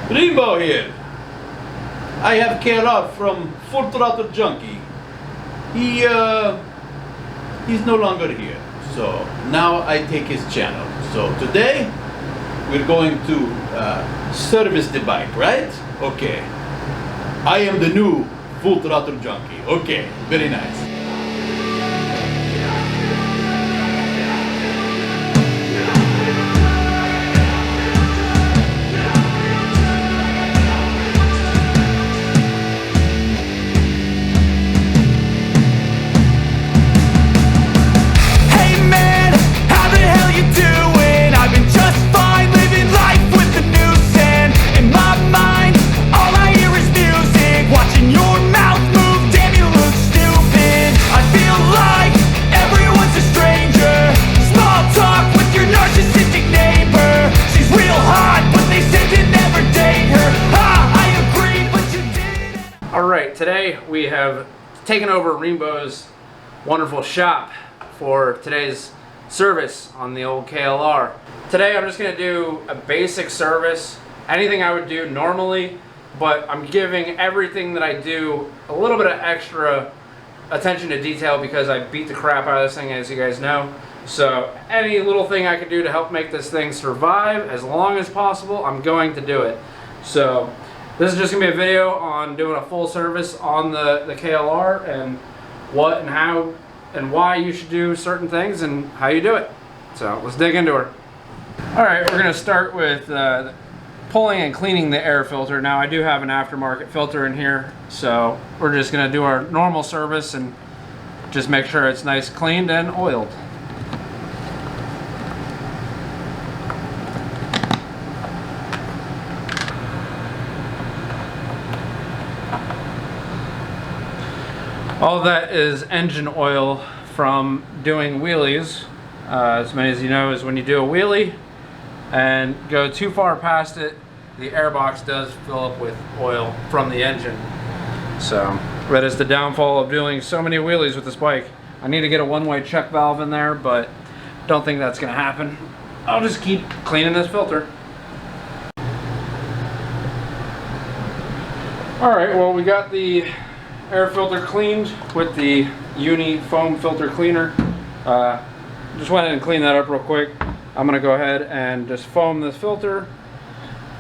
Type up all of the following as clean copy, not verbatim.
Rembo here. I have KLR from Full Throttle Junkie. He's no longer here, so now I take his channel. So today we're going to service the bike, right? Okay. I am the new Full Throttle Junkie. Okay, very nice. Today we have taken over Rembo's wonderful shop for today's service on the old KLR. Today I'm just going to do a basic service, anything I would do normally, but I'm giving everything that I do a little bit of extra attention to detail because I beat the crap out of this thing, as you guys know. So any little thing I could do to help make this thing survive as long as possible, I'm going to do it. So this is just going to be a video on doing a full service on the KLR and what and how and why you should do certain things and how you do it. So let's dig into her. Alright, we're going to start with pulling and cleaning the air filter. Now I do have an aftermarket filter in here, so we're just going to do our normal service and just make sure it's nice cleaned and oiled. All that is engine oil from doing wheelies. As many as you know, is when you do a wheelie and go too far past it, the airbox does fill up with oil from the engine. So that is the downfall of doing so many wheelies with this bike. I need to get a one-way check valve in there, but don't think that's going to happen. I'll just keep cleaning this filter. Alright, well, we got the air filter cleaned with the Uni foam filter cleaner. Just went in and cleaned that up real quick. I'm gonna go ahead and just foam this filter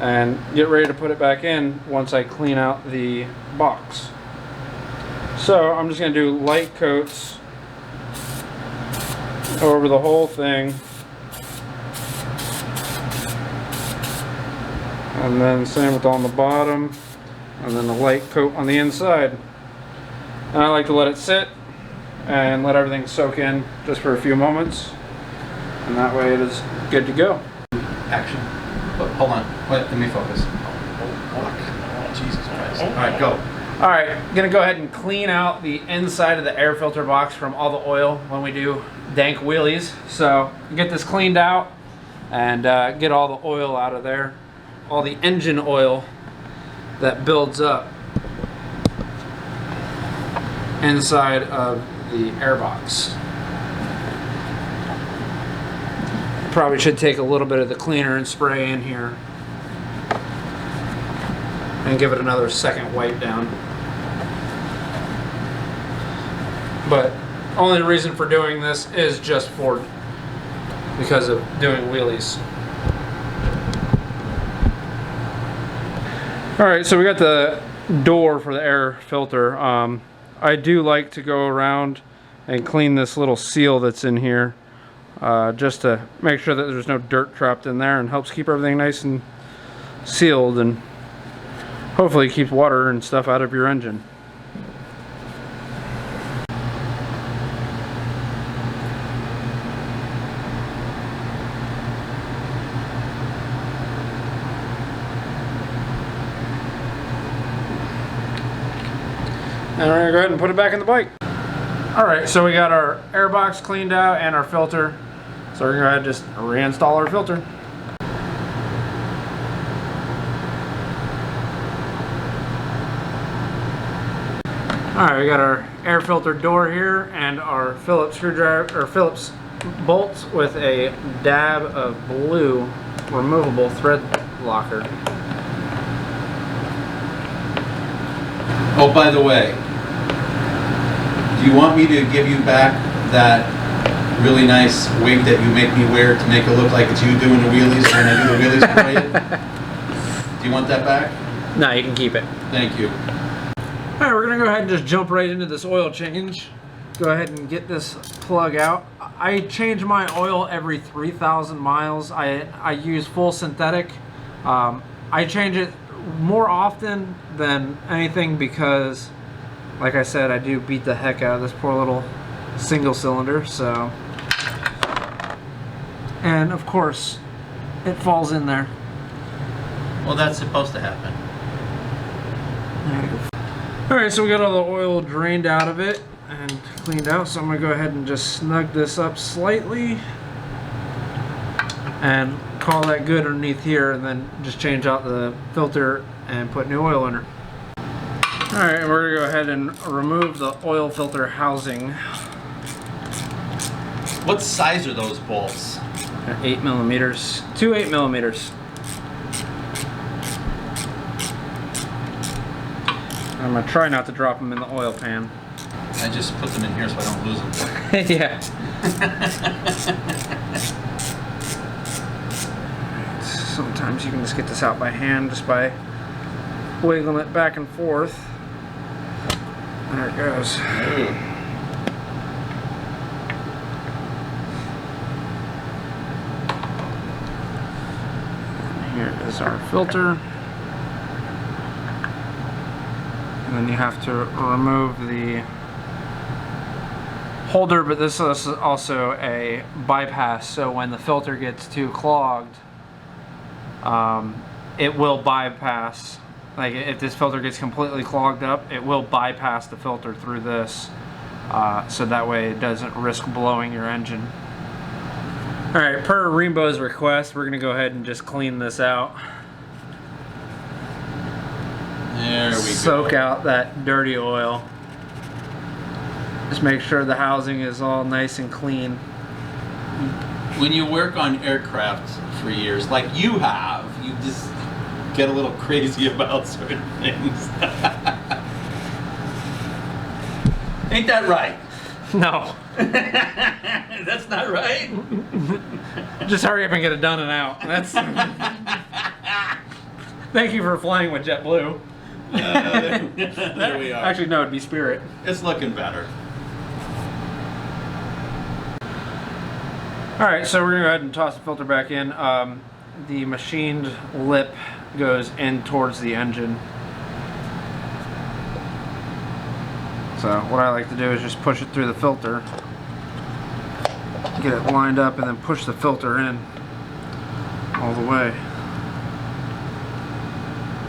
and get ready to put it back in once I clean out the box. So I'm just gonna do light coats over the whole thing, and then same with on the bottom, and then a light coat on the inside. And I like to let it sit and let everything soak in just for a few moments, and that way it is good to go. Action. Oh, hold on. Wait, let me focus. Oh, Jesus Christ. Alright, go. Alright, gonna go ahead and clean out the inside of the air filter box from all the oil when we do dank wheelies. So get this cleaned out and get all the oil out of there. All the engine oil that builds up inside of the airbox. Probably should take a little bit of the cleaner and spray in here and give it another second wipe down. But only reason for doing this is just because of doing wheelies. Alright, so we got the door for the air filter. I do like to go around and clean this little seal that's in here, just to make sure that there's no dirt trapped in there, and helps keep everything nice and sealed, and hopefully keeps water and stuff out of your engine. And we're going to go ahead and put it back in the bike. Alright, so we got our airbox cleaned out and our filter. So we're going to go ahead and just reinstall our filter. Alright, we got our air filter door here and our Phillips screwdriver, or Phillips bolts with a dab of blue removable thread locker. Oh, by the way, do you want me to give you back that really nice wig that you make me wear to make it look like it's you doing the wheelies when I do the wheelies for you? Do you want that back? No, you can keep it. Thank you. Alright, we're going to go ahead and just jump right into this oil change. Go ahead and get this plug out. I change my oil every 3,000 miles. I use full synthetic. I change it more often than anything because, like I said, I do beat the heck out of this poor little single cylinder. So, and of course, it falls in there. Well, that's supposed to happen. Alright, so we got all the oil drained out of it and cleaned out, so I'm going to go ahead and just snug this up slightly and call that good underneath here, and then just change out the filter and put new oil in her. Alright, we're going to go ahead and remove the oil filter housing. What size are those bolts? 8 millimeters. 2 8 millimeters. I'm going to try not to drop them in the oil pan. I just put them in here so I don't lose them. Yeah. Sometimes you can just get this out by hand just by wiggling it back and forth. There it goes. Ooh. Here is our filter. And then you have to remove the holder, but this is also a bypass, so when the filter gets too clogged, it will bypass. Like if this filter gets completely clogged up, it will bypass the filter through this, so that way it doesn't risk blowing your engine. Alright, per Rembo's request, we're going to go ahead and just clean this out. There we go. Soak out that dirty oil. Just make sure the housing is all nice and clean. When you work on aircraft for years, like you have, you just get a little crazy about certain things. Ain't that right? No. That's not right? Just hurry up and get it done and out. That's. Thank you for flying with JetBlue. There we are. Actually, no, it'd be Spirit. It's looking better. Alright, so we're going to go ahead and toss the filter back in. The machined lip goes in towards the engine. So what I like to do is just push it through the filter, get it lined up, and then push the filter in all the way.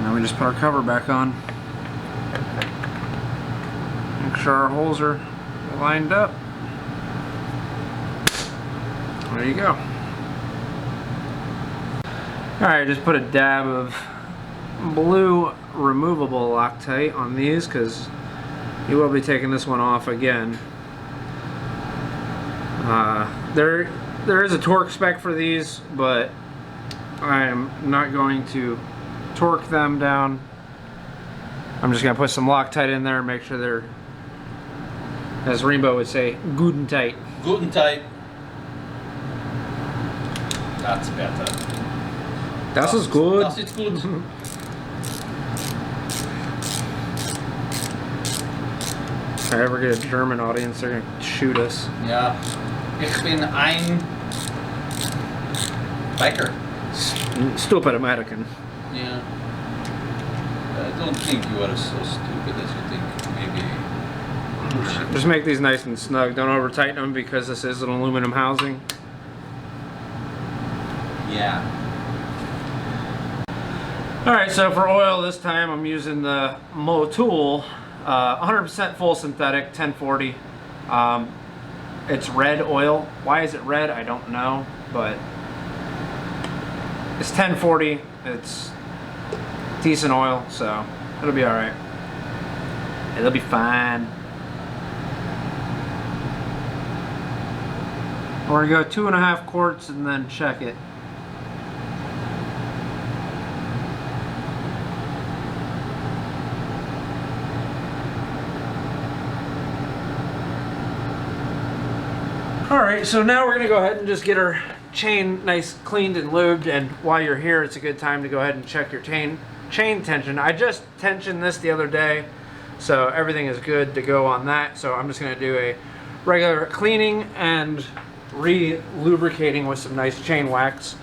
Now we just put our cover back on. Make sure our holes are lined up. There you go. Alright, just put a dab of blue removable Loctite on these because you will be taking this one off again. There is a torque spec for these, but I am not going to torque them down. I'm just going to put some Loctite in there and make sure they're, as Rembo would say, good and tight. Good and tight. That's better. Das ist gut. Das ist gut. If I ever get a German audience, they're going to shoot us. Ja. Ich bin ein biker. Stupid American. Yeah. I don't think you are so stupid as you think. Maybe. Just make these nice and snug. Don't over tighten them because this is an aluminum housing. Yeah. Alright, so for oil this time I'm using the MOTO 100% full synthetic 1040. It's red oil. Why is it red? I don't know, but it's 1040. It's decent oil, so it'll be alright. It'll be fine. We're going to go 2.5 quarts and then check it. Alright, so now we're going to go ahead and just get our chain nice cleaned and lubed, and while you're here it's a good time to go ahead and check your chain tension. I just tensioned this the other day, so everything is good to go on that. So I'm just going to do a regular cleaning and re-lubricating with some nice chain wax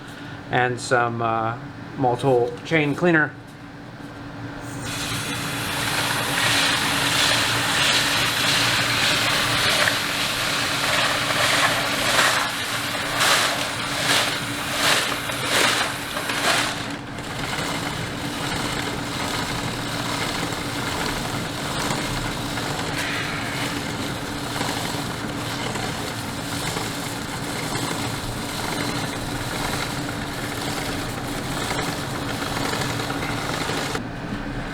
and some MOTO chain cleaner.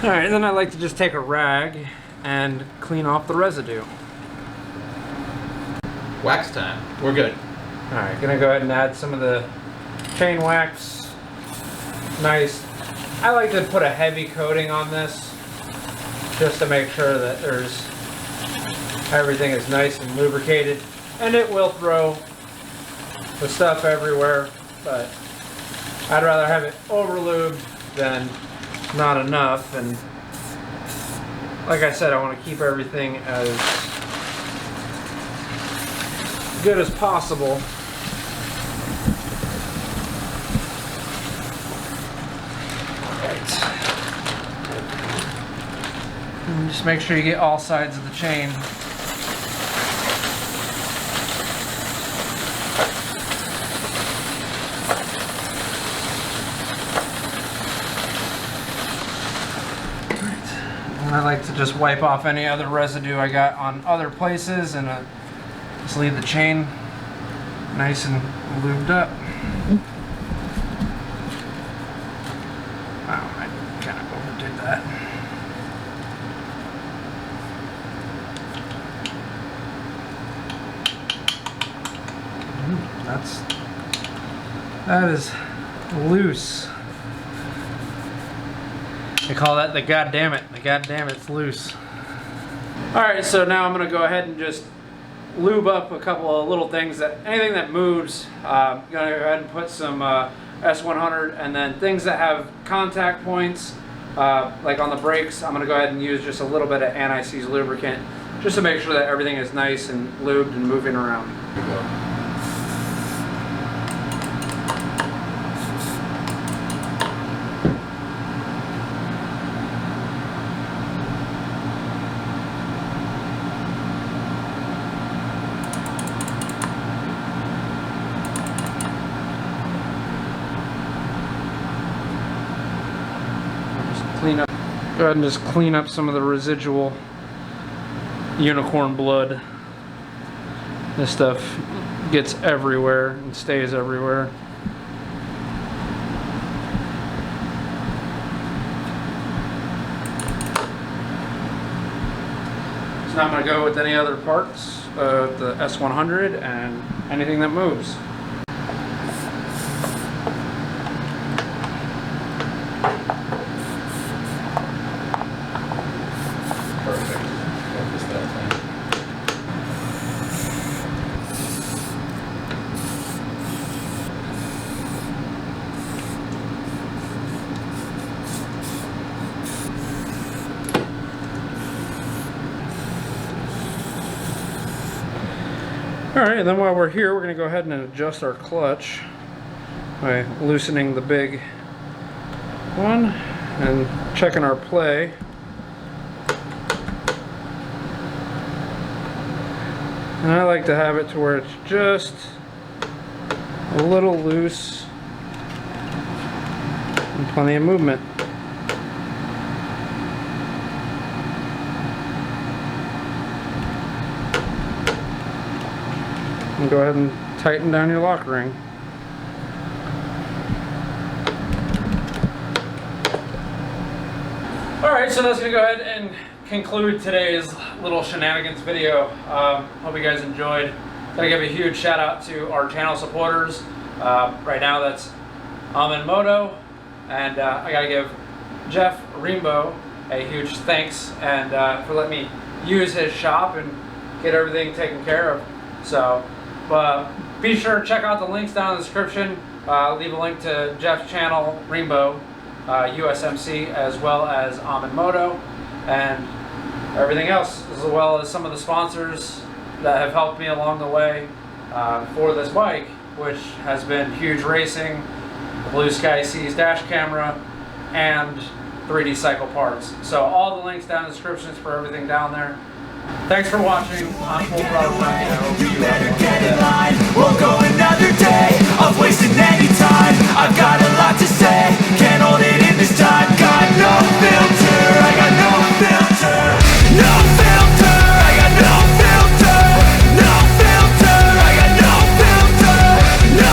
Alright, then I like to just take a rag and clean off the residue. Wax time. We're good. Alright, gonna go ahead and add some of the chain wax. Nice. I like to put a heavy coating on this just to make sure that everything is nice and lubricated. And it will throw the stuff everywhere, but I'd rather have it over lubed than not enough. And like I said, I want to keep everything as good as possible. Alright. And just make sure you get all sides of the chain. And I like to just wipe off any other residue I got on other places, and just leave the chain nice and lubed up. Wow, I kind of overdid that. That is loose. They call that the goddammit. The goddammit, it's loose. Alright, so now I'm going to go ahead and just lube up a couple of little things, anything that moves. I'm going to go ahead and put some S100, and then things that have contact points, like on the brakes, I'm going to go ahead and use just a little bit of anti-seize lubricant just to make sure that everything is nice and lubed and moving around. Go ahead and just clean up some of the residual unicorn blood. This stuff gets everywhere and stays everywhere. So now I'm going to go with any other parts of the S100 and anything that moves. Alright, then while we're here, we're going to go ahead and adjust our clutch by loosening the big one and checking our play. And I like to have it to where it's just a little loose and plenty of movement. And go ahead and tighten down your lock ring. Alright, so that's going to go ahead and conclude today's little shenanigans video. Hope you guys enjoyed. Gotta give a huge shout out to our channel supporters. Right now that's MOTO, and I gotta give Jeff Rembo a huge thanks and for letting me use his shop and get everything taken care of. So But be sure to check out the links down in the description. Leave a link to Jeff's channel, Rembo USMC, as well as MOTO, and everything else, as well as some of the sponsors that have helped me along the way for this bike, which has been Huge Racing, the Blue Sky Seas dash camera, and 3D Cycle Parts. So all the links down in the descriptions for everything down there. Thanks for watching. I'm Throttle Junkie. You better get in line. We'll go another day of wasting